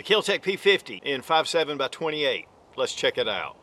Kel-Tec P50 in 5.7x28. Let's check it out.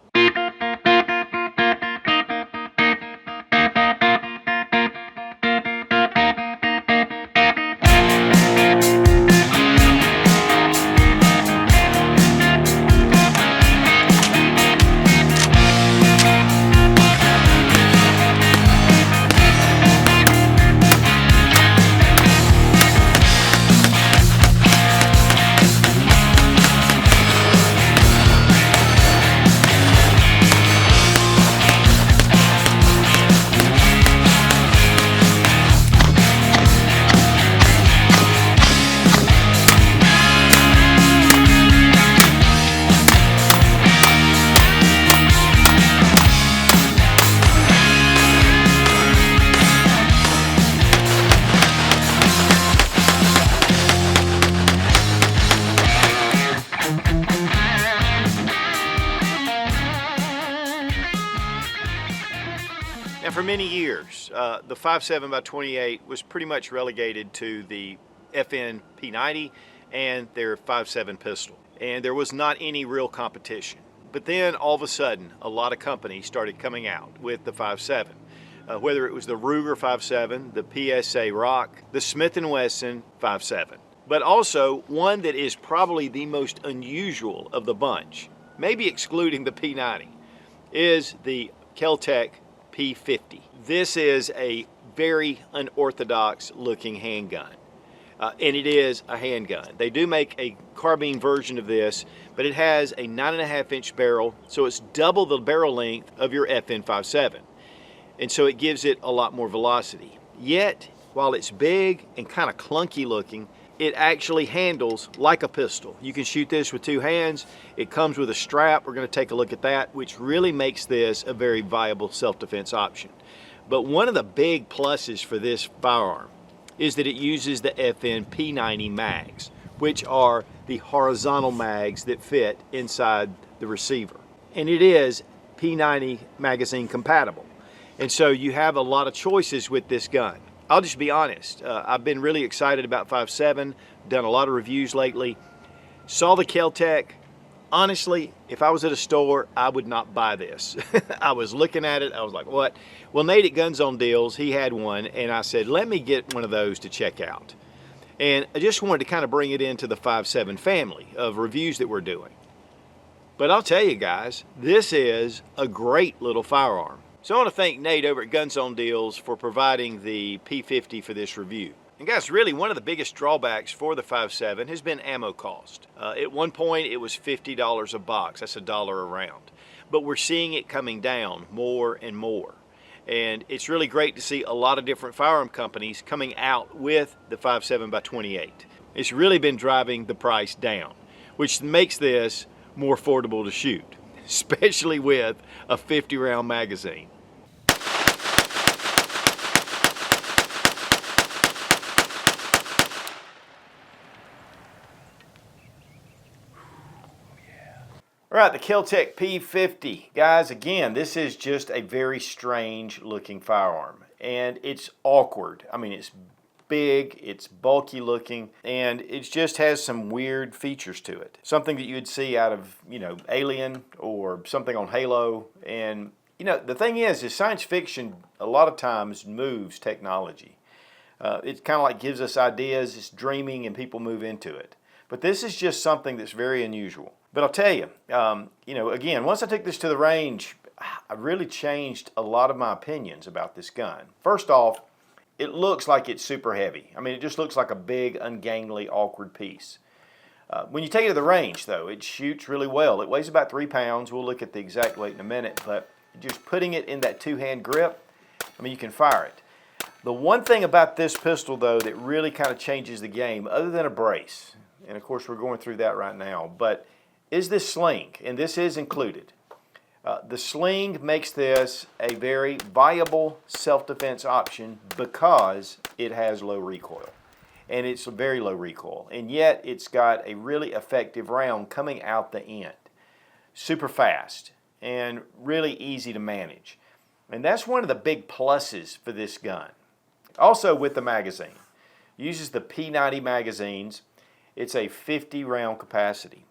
Now, for many years, the 5.7x28 was pretty much relegated to the FN P90 and their 5.7 pistol, and there was not any real competition. But then all of a sudden, a lot of companies started coming out with the 5.7. Whether it was the Ruger 5.7, the PSA Rock, the Smith & Wesson 5.7. But also one that is probably the most unusual of the bunch, maybe excluding the P90, is the Kel-Tec P50. This is a very unorthodox looking handgun. And it is a handgun. They do make a carbine version of this, but it has a 9.5-inch barrel, so it's double the barrel length of your FN 5.7. And so it gives it a lot more velocity. Yet, while it's big and kind of clunky looking, it actually handles like a pistol. You can shoot this with two hands. It comes with a strap. We're going to take a look at that, which really makes this a very viable self-defense option. But one of the big pluses for this firearm is that it uses the FN P90 mags, which are the horizontal mags that fit inside the receiver. And it is P90 magazine compatible. And so you have a lot of choices with this gun. I'll just be honest, I've been really excited about 5.7, done a lot of reviews lately. Saw the Kel-Tec. Honestly, if I was at a store, I would not buy this. I was looking at it, I was like, what? Well, Nate at GunZoneDeals, he had one, and I said, let me get one of those to check out. And I just wanted to kind of bring it into the 5.7 family of reviews that we're doing. But I'll tell you guys, this is a great little firearm. So I want to thank Nate over at GunZoneDeals for providing the P50 for this review. And guys, really one of the biggest drawbacks for the 5.7 has been ammo cost. At one point it was $50 a box, that's $1 a round. But we're seeing it coming down more and more. And it's really great to see a lot of different firearm companies coming out with the 5.7x28. It's really been driving the price down, which makes this more affordable to shoot, especially with a 50-round magazine. All right, the Kel-Tec P50. Guys, again, this is just a very strange looking firearm, and it's awkward. I mean, it's big, it's bulky looking, and it just has some weird features to it. Something that you would see out of, Alien or something on Halo. And, the thing is science fiction a lot of times moves technology. It kind of like gives us ideas, it's dreaming, and people move into it. But this is just something that's very unusual. But I'll tell you, again, once I took this to the range, I really changed a lot of my opinions about this gun. First off, it looks like it's super heavy. I mean, it just looks like a big, ungainly, awkward piece. When you take it to the range, though, it shoots really well. It weighs about 3 pounds. We'll look at the exact weight in a minute, but just putting it in that two-hand grip, I mean, you can fire it. The one thing about this pistol, though, that really kind of changes the game, other than a brace, and of course we're going through that right now, but is this sling, and this is included. The sling makes this a very viable self-defense option because it has low recoil. And it's a very low recoil, and yet it's got a really effective round coming out the end. Super fast and really easy to manage. And that's one of the big pluses for this gun. Also with the magazine, uses the P90 magazines, It's a 50 round capacity.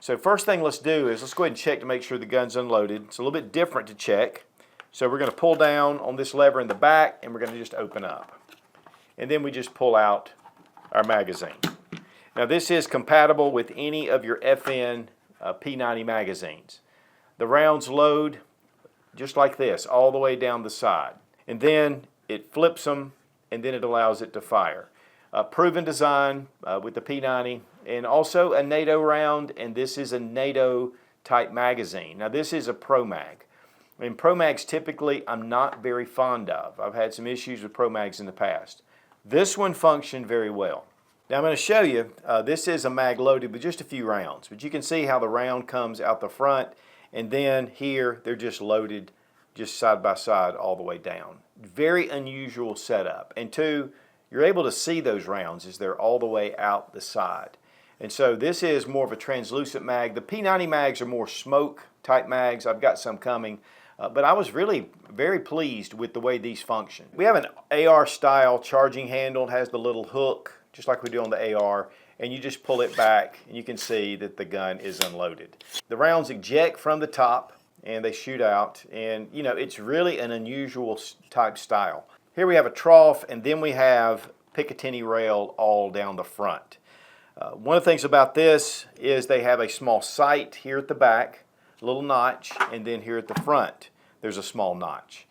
So first thing let's do is let's go ahead and check to make sure the gun's unloaded. It's a little bit different to check. So we're going to pull down on this lever in the back and we're going to just open up. And then we just pull out our magazine. Now this is compatible with any of your FN P90 magazines. The rounds load just like this all the way down the side. And then it flips them and then it allows it to fire. Proven design with the P90 and also a NATO round, and this is a NATO type magazine. Now this is a Pro Mag. And Pro Mags typically I'm not very fond of. I've had some issues with Pro Mags in the past. This one functioned very well. Now I'm going to show you, this is a mag loaded with just a few rounds, but you can see how the round comes out the front, and then here they're just loaded just side by side all the way down. Very unusual setup. And two, you're able to see those rounds as they're all the way out the side. And so this is more of a translucent mag. The P90 mags are more smoke type mags. I've got some coming. But I was really very pleased with the way these function. We have an AR style charging handle. It has the little hook, just like we do on the AR. And you just pull it back and you can see that the gun is unloaded. The rounds eject from the top and they shoot out. And you know, it's really an unusual type style. Here we have a trough, and then we have Picatinny rail all down the front. One of the things about this is they have a small sight here at the back, a little notch, and then here at the front there's a small notch.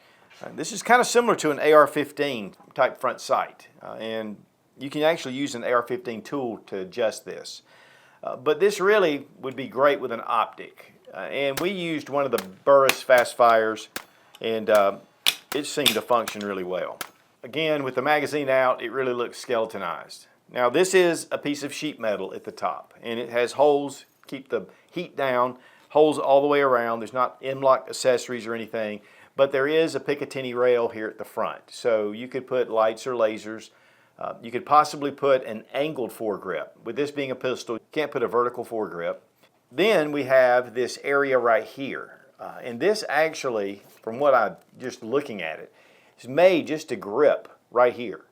This is kind of similar to an AR-15 type front sight, and you can actually use an AR-15 tool to adjust this. But this really would be great with an optic. And we used one of the Burris fast fires, and it seemed to function really well. Again, with the magazine out, it really looks skeletonized. Now this is a piece of sheet metal at the top, and it has holes, keep the heat down, holes all the way around. There's not M-lock accessories or anything, but there is a Picatinny rail here at the front. So you could put lights or lasers. You could possibly put an angled foregrip. With this being a pistol, you can't put a vertical foregrip. Then we have this area right here. And this actually, from what I'm just looking at it, is made just to grip right here.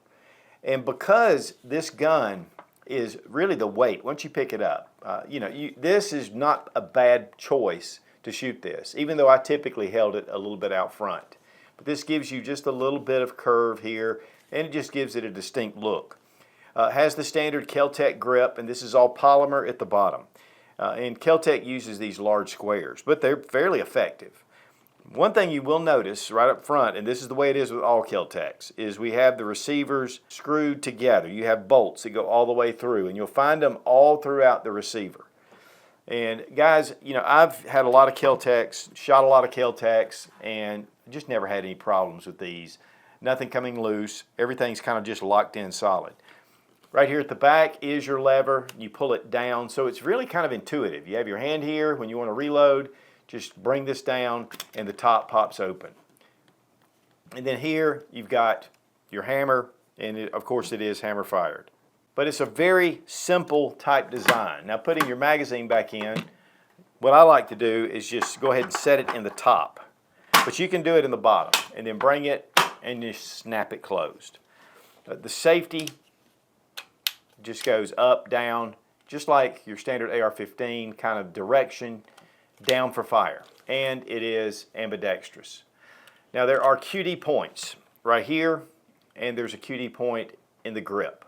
And because this gun is really the weight, once you pick it up, this is not a bad choice to shoot this, even though I typically held it a little bit out front. But this gives you just a little bit of curve here, and it just gives it a distinct look. It has the standard Keltec grip, and this is all polymer at the bottom. And Keltec uses these large squares, but they're fairly effective. One thing you will notice right up front, and this is the way it is with all Keltecs, is we have the receivers screwed together. You have bolts that go all the way through, and you'll find them all throughout the receiver. And guys, I've had a lot of Keltecs, shot a lot of Keltecs, and just never had any problems with these. Nothing coming loose. Everything's kind of just locked in solid. Right here at the back is your lever. You pull it down, so it's really kind of intuitive. You have your hand here. When you want to reload, just bring this down and the top pops open. And then here you've got your hammer, and of course it is hammer fired. But it's a very simple type design. Now putting your magazine back in, what I like to do is just go ahead and set it in the top. But you can do it in the bottom and then bring it and just snap it closed. The safety just goes up, down, just like your standard AR-15 kind of direction, down for fire. And it is ambidextrous. Now there are QD points right here, and there's a QD point in the grip.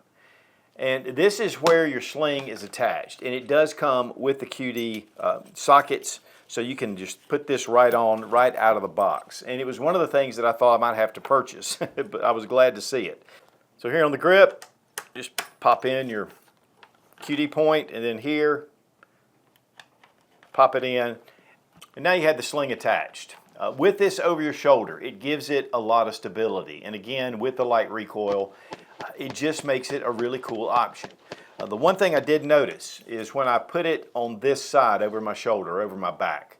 And this is where your sling is attached, and it does come with the QD sockets, so you can just put this right on, right out of the box. And it was one of the things that I thought I might have to purchase, but I was glad to see it. So here on the grip, just pop in your QD point, and then here, pop it in. And now you have the sling attached. With this over your shoulder, it gives it a lot of stability. And again, with the light recoil, it just makes it a really cool option. The one thing I did notice is when I put it on this side over my shoulder, over my back,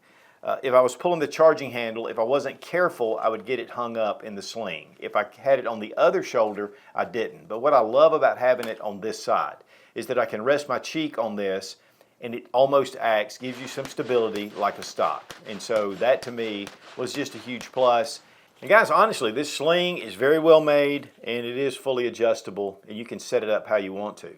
if I was pulling the charging handle, if I wasn't careful, I would get it hung up in the sling. If I had it on the other shoulder, I didn't. But what I love about having it on this side is that I can rest my cheek on this, and it almost acts, gives you some stability like a stock. And so that to me was just a huge plus. And guys, honestly, this sling is very well made, and it is fully adjustable, and you can set it up how you want to.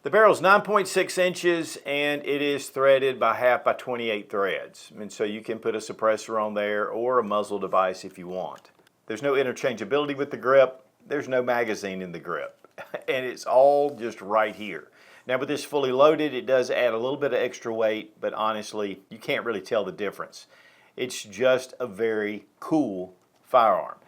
The barrel is 9.6 inches and it is threaded by 1/2 by 28 threads. And so you can put a suppressor on there or a muzzle device if you want. There's no interchangeability with the grip. There's no magazine in the grip. And it's all just right here. Now with this fully loaded, it does add a little bit of extra weight, but honestly, you can't really tell the difference. It's just a very cool firearm.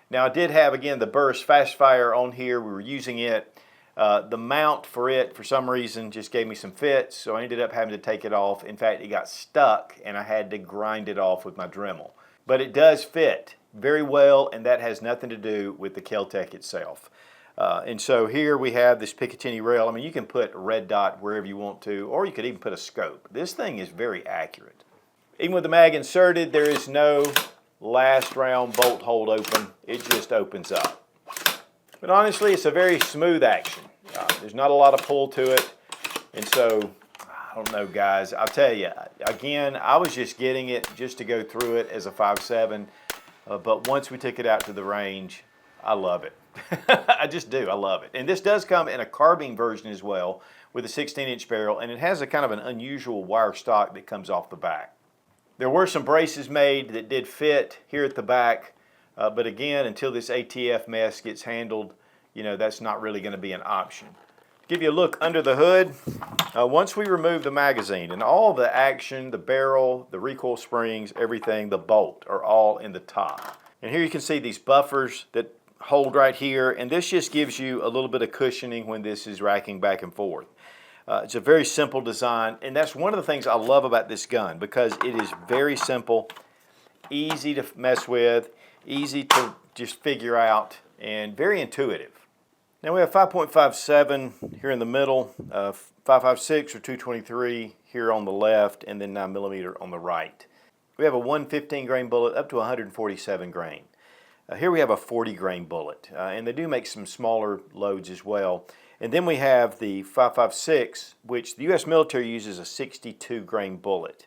Now I did have, again, the burst fast fire on here. We were using it. The mount for it, for some reason, just gave me some fits, so I ended up having to take it off. In fact, it got stuck, and I had to grind it off with my Dremel. But it does fit very well, and that has nothing to do with the Keltec itself. And so here we have this Picatinny rail. I mean, you can put a red dot wherever you want to, or you could even put a scope. This thing is very accurate. Even with the mag inserted, there is no last round bolt hold open. It just opens up. But honestly, it's a very smooth action. There's not a lot of pull to it. And so, I don't know, guys. I'll tell you, again, I was just getting it just to go through it as a 5.7. But once we took it out to the range, I love it. I just do. I love it. And this does come in a carbine version as well with a 16-inch barrel. And it has a kind of an unusual wire stock that comes off the back. There were some braces made that did fit here at the back. But again, until this ATF mess gets handled, you know, that's not really going to be an option. To give you a look under the hood, once we remove the magazine and all the action, the barrel, the recoil springs, everything, the bolt are all in the top. And here you can see these buffers that hold right here, and this just gives you a little bit of cushioning when this is racking back and forth. It's a very simple design, and that's one of the things I love about this gun, because it is very simple, easy to mess with, easy to just figure out, and very intuitive. Now we have 5.57 here in the middle, 5.56 or 223 here on the left, and then 9mm on the right. We have a 115 grain bullet up to 147 grain. Here we have a 40 grain bullet, and they do make some smaller loads as well. And then we have the 5.56, which the U.S. military uses a 62 grain bullet,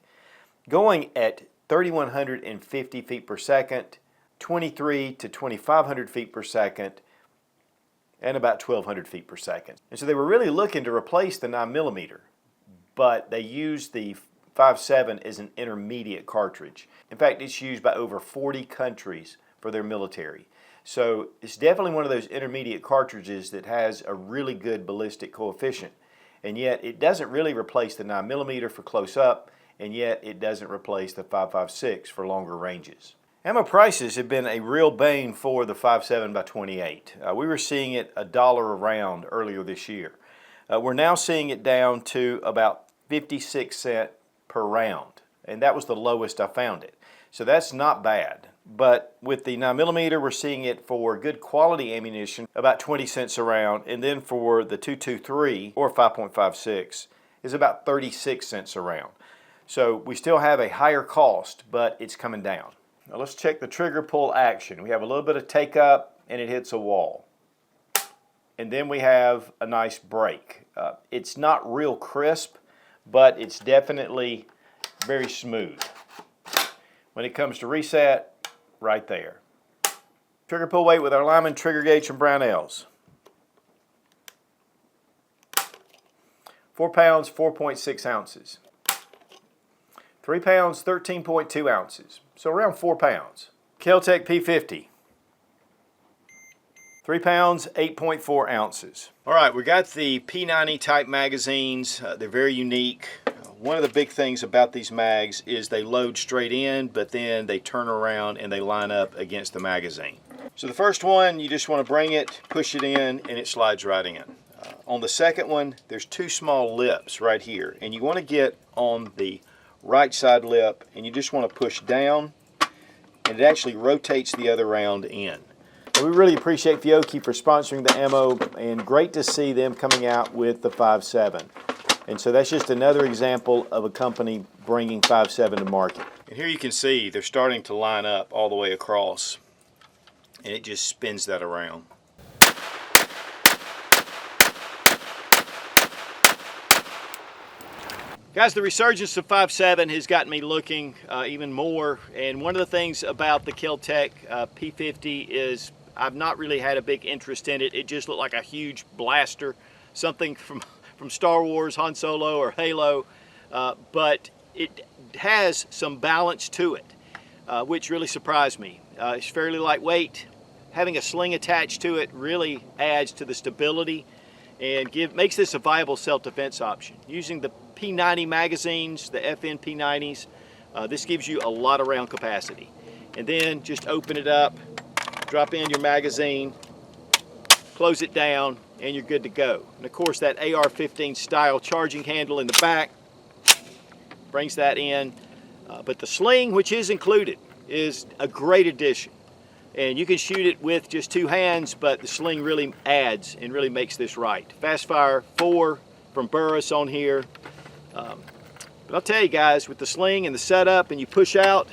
going at 3,150 feet per second, 23 to 2,500 feet per second, and about 1,200 feet per second. And so they were really looking to replace the 9mm, but they used the 5.7 as an intermediate cartridge. In fact, it's used by over 40 countries for their military. So it's definitely one of those intermediate cartridges that has a really good ballistic coefficient. And yet it doesn't really replace the 9mm for close up, and yet it doesn't replace the 5.56 for longer ranges. Ammo prices have been a real bane for the 5.7x28. We were seeing it $1 a round earlier this year. We're now seeing it down to about 56 cents per round, and that was the lowest I found it. So that's not bad. But with the 9mm, we're seeing it for good quality ammunition about 20 cents a round, and then for the 223 or 5.56 is about 36 cents a round. So we still have a higher cost, but it's coming down. Now let's check the trigger pull action. We have a little bit of take up and it hits a wall. And then we have a nice break. It's not real crisp, but it's definitely very smooth. When it comes to reset, right there. Trigger pull weight with our Lyman trigger gauge from Brownells. 4 pounds, 4.6 ounces. 3 pounds, 13.2 ounces. So around 4 pounds. Kel-Tec P50. 3 pounds, 8.4 ounces. All right, we got the P90 type magazines. They're very unique. One of the big things about these mags is they load straight in, but then they turn around and they line up against the magazine. So the first one, you just want to bring it, push it in, and it slides right in. On the second one, there's 2 small lips right here, and you want to get on the right side lip, and you just want to push down, and it actually rotates the other round in. And we really appreciate Fiocchi for sponsoring the ammo, and great to see them coming out with the 5.7. And so that's just another example of a company bringing 5.7 to market. And here you can see they're starting to line up all the way across, and it just spins that around. Guys, the resurgence of 5.7 has gotten me looking even more, and one of the things about the Kel-Tec P50 is I've not really had a big interest in it. It just looked like a huge blaster, something from from Star Wars, Han Solo, or Halo, but it has some balance to it, which really surprised me. It's fairly lightweight. Having a sling attached to it really adds to the stability and makes this a viable self-defense option. Using the P90 magazines, the FN P90s, this gives you a lot of round capacity. And then just open it up, drop in your magazine, close it down, and you're good to go. And of course that AR-15 style charging handle in the back brings that in. But the sling, which is included, is a great addition. And you can shoot it with just two hands, but the sling really adds and really makes this right. Fast fire 4 from Burris on here. But I'll tell you guys, with the sling and the setup and you push out,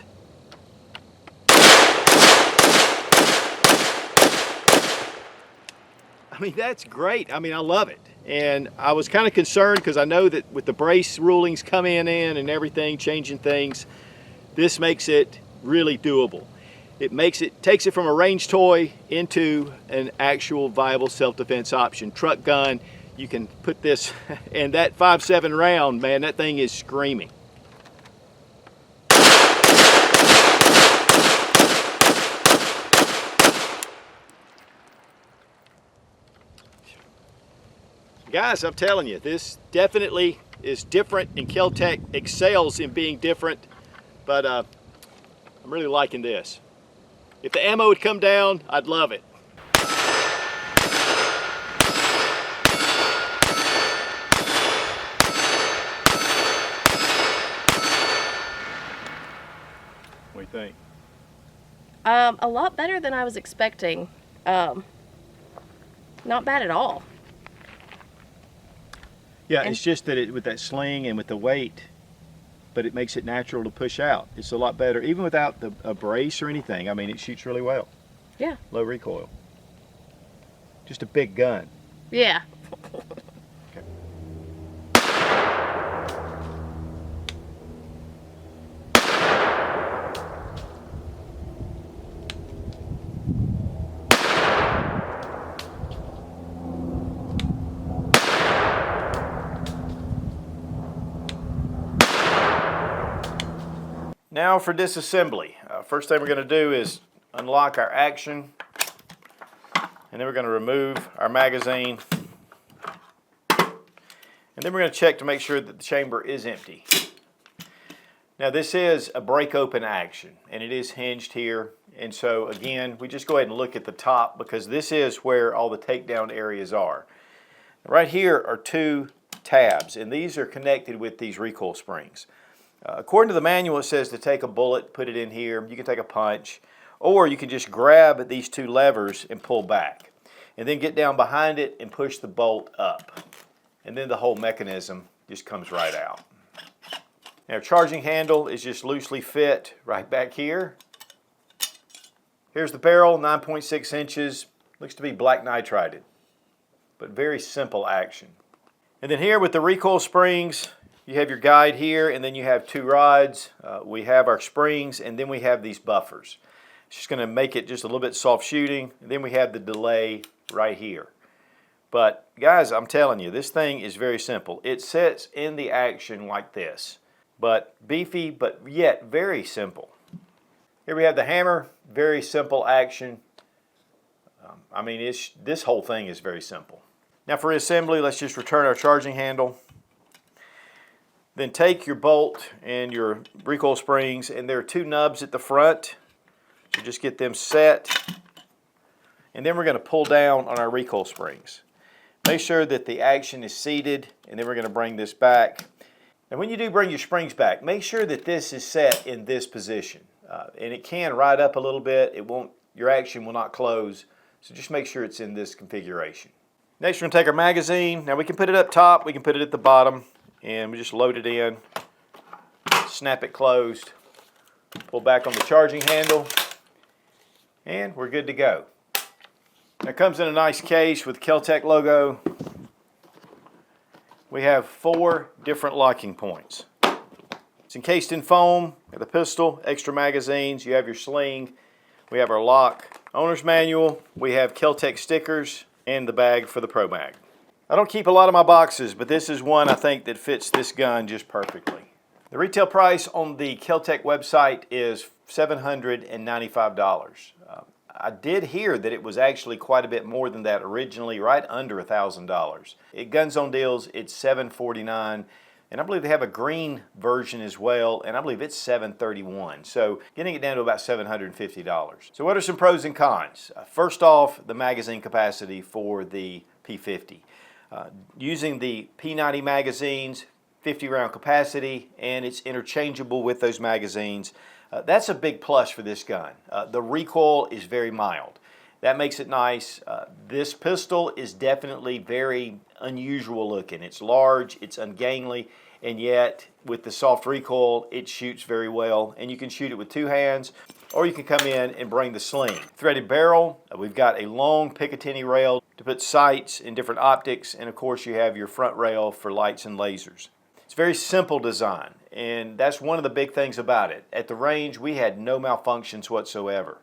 I mean, that's great. I mean, I love it. And I was kind of concerned because I know that with the brace rulings coming in and everything, changing things, this makes it really doable. Takes it from a range toy into an actual viable self-defense option. Truck gun, you can put this, and that 5.7 round, man, that thing is screaming. Guys, I'm telling you, this definitely is different, and Keltec excels in being different, but I'm really liking this. If the ammo would come down, I'd love it. What do you think? A lot better than I was expecting. Not bad at all. Yeah, it's just that with that sling and with the weight, but it makes it natural to push out. It's a lot better, even without a brace or anything. I mean, it shoots really well. Yeah. Low recoil. Just a big gun. Yeah. Okay. Now for disassembly. First thing we're going to do is unlock our action, and then we're going to remove our magazine, and then we're going to check to make sure that the chamber is empty. Now this is a break open action, and it is hinged here, and so again we just go ahead and look at the top because this is where all the takedown areas are. Right here are 2 tabs, and these are connected with these recoil springs. According to the manual, it says to take a bullet, put it in here. You can take a punch, or you can just grab these 2 levers and pull back, and then get down behind it and push the bolt up, and then the whole mechanism just comes right out. Now, charging handle is just loosely fit right back here. Here's the barrel, 9.6 inches. Looks to be black nitrided, but very simple action. And then here with the recoil springs, you have your guide here, and then you have 2 rods. We have our springs, and then we have these buffers. It's just going to make it just a little bit soft shooting. And then we have the delay right here. But guys, I'm telling you, this thing is very simple. It sits in the action like this, but beefy, but yet very simple. Here we have the hammer, very simple action. I mean, this whole thing is very simple. Now for assembly, let's just return our charging handle. Then take your bolt and your recoil springs, and there are 2 nubs at the front. So just get them set. And then we're going to pull down on our recoil springs. Make sure that the action is seated, and then we're going to bring this back. And when you do bring your springs back, make sure that this is set in this position. And it can ride up a little bit. Your action will not close. So just make sure it's in this configuration. Next, we're going to take our magazine. Now we can put it up top, we can put it at the bottom. And we just load it in, snap it closed, pull back on the charging handle, and we're good to go. Now it comes in a nice case with Keltec logo. We have 4 different locking points. It's encased in foam, the pistol, extra magazines, you have your sling, we have our lock, owner's manual, we have Keltec stickers, and the bag for the Pro Mag. I don't keep a lot of my boxes, but this is one I think that fits this gun just perfectly. The retail price on the Keltec website is $795. I did hear that it was actually quite a bit more than that originally, right under $1,000. At GunZoneDeals, it's $749, and I believe they have a green version as well, and I believe it's $731. So getting it down to about $750. So what are some pros and cons? First off, the magazine capacity for the P50. Using the P90 magazines, 50 round capacity, and it's interchangeable with those magazines. That's a big plus for this gun. The recoil is very mild. That makes it nice. This pistol is definitely very unusual looking. It's large, it's ungainly, and yet with the soft recoil, it shoots very well. And you can shoot it with two hands, or you can come in and bring the sling. Threaded barrel, we've got a long Picatinny rail to put sights and different optics, and of course you have your front rail for lights and lasers. It's a very simple design, and that's one of the big things about it. At the range, we had no malfunctions whatsoever.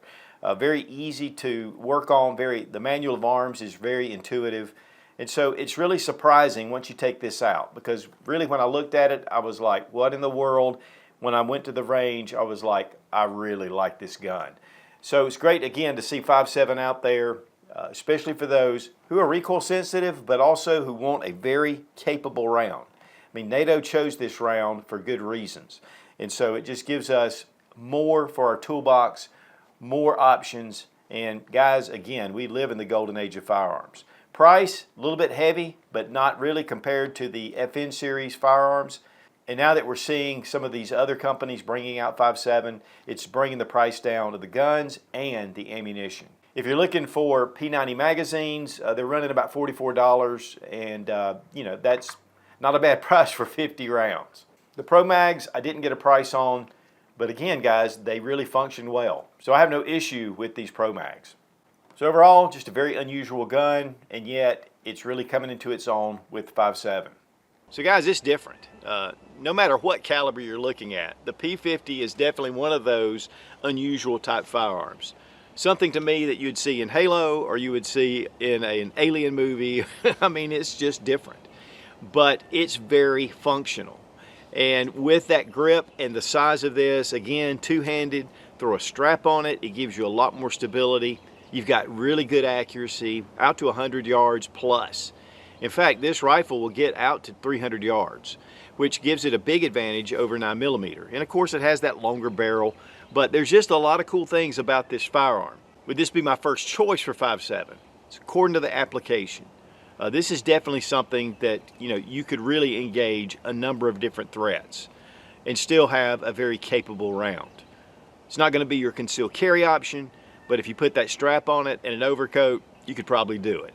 Very easy to work on. The manual of arms is very intuitive, and so it's really surprising once you take this out, because really when I looked at it, I was like, what in the world? When I went to the range, I was like, I really like this gun. So it's great, again, to see 5.7 out there, especially for those who are recoil sensitive, but also who want a very capable round. I mean, NATO chose this round for good reasons. And so it just gives us more for our toolbox, more options. And guys, again, we live in the golden age of firearms. Price, a little bit heavy, but not really compared to the FN series firearms. And now that we're seeing some of these other companies bringing out 5.7, it's bringing the price down of the guns and the ammunition. If you're looking for P90 magazines, they're running about $44, and that's not a bad price for 50 rounds. The Pro Mags, I didn't get a price on, but again, guys, they really function well. So I have no issue with these Pro Mags. So overall, just a very unusual gun, and yet it's really coming into its own with 5.7. So guys, it's different. No matter what caliber you're looking at, the P50 is definitely one of those unusual type firearms. Something to me that you'd see in Halo, or you would see in an Alien movie. I mean, it's just different. But it's very functional. And with that grip and the size of this, again, two-handed, throw a strap on it, it gives you a lot more stability. You've got really good accuracy, out to 100 yards plus. In fact, this rifle will get out to 300 yards, which gives it a big advantage over 9mm. And of course, it has that longer barrel, but there's just a lot of cool things about this firearm. Would this be my first choice for 5.7? It's according to the application. This is definitely something that you could really engage a number of different threats and still have a very capable round. It's not going to be your concealed carry option, but if you put that strap on it and an overcoat, you could probably do it.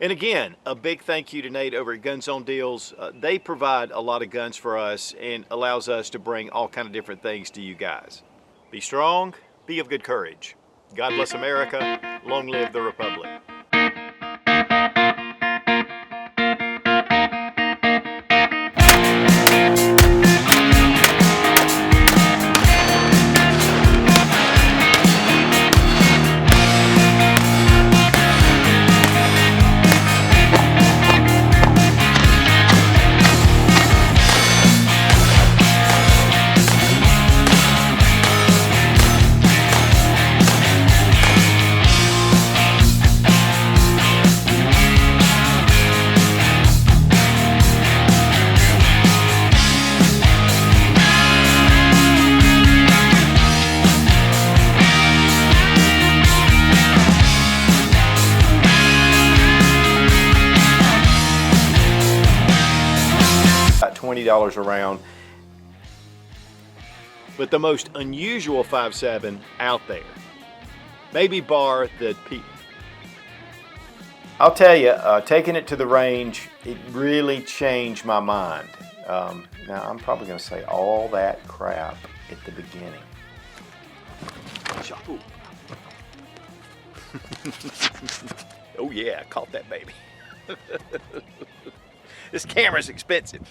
And again, a big thank you to Nate over at GunZoneDeals. They provide a lot of guns for us and allows us to bring all kind of different things to you guys. Be strong, be of good courage. God bless America. Long live the Republic. $20 a round. But the most unusual 5.7 out there, maybe bar the P. I'll tell you, taking it to the range, it really changed my mind. Now I'm probably going to say all that crap at the beginning. Oh yeah, I caught that baby. This camera's expensive.